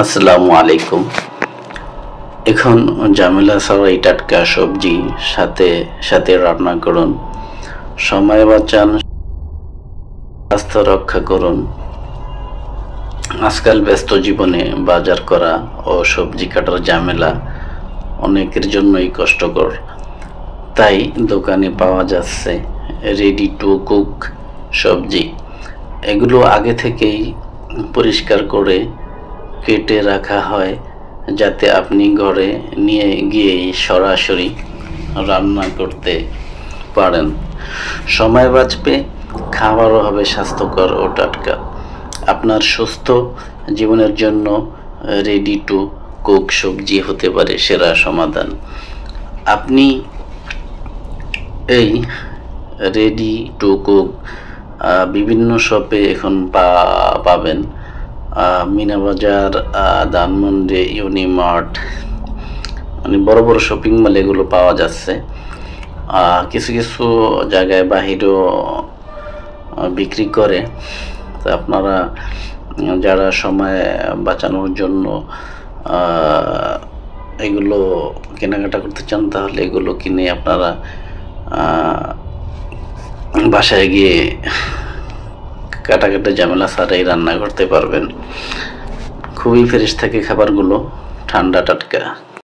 আসসালামু আলাইকুম। এখন ঝামেলা ছাড়াই টাটকা সবজি সাথে সাথে রান্না করুন, সময় বাঁচান, স্বাস্থ্য রক্ষা করুন। আজকাল ব্যস্ত জীবনে বাজার করা ও সবজি কাটার ঝামেলা অনেকের জন্যই কষ্টকর। তাই দোকানে পাওয়া যাচ্ছে রেডি টু কুক সবজি। এগুলো আগে থেকেই পরিষ্কার করে কেটে রাখা হয়, যাতে আপনি ঘরে নিয়ে গিয়েই সরাসরি রান্না করতে পারেন। সময় বাঁচবে, খাবারও হবে স্বাস্থ্যকর ও টাটকা। আপনার সুস্থ জীবনের জন্য রেডি টু কুক সবজি হতে পারে সেরা সমাধান। আপনি এই রেডি টু কুক বিভিন্ন শপে এখন পাবেন। মিনাবাজার, ধানমন্ডি, ইউনিমার্ট, মানে বড় বড় শপিং মলে এগুলো পাওয়া যাচ্ছে। কিছু কিছু জায়গায় বাহিরেও বিক্রি করে। তো আপনারা যারা সময় বাঁচানোর জন্য এগুলো কেনাকাটা করতে চান, তাহলে এগুলো কিনে আপনারা বাসায় গিয়ে কাটাকাটা ঝামেলা ছাড়াই রান্না করতে পারবেন। খুবই ফ্রেশ থাকে খাবারগুলো, ঠান্ডা টাটকা।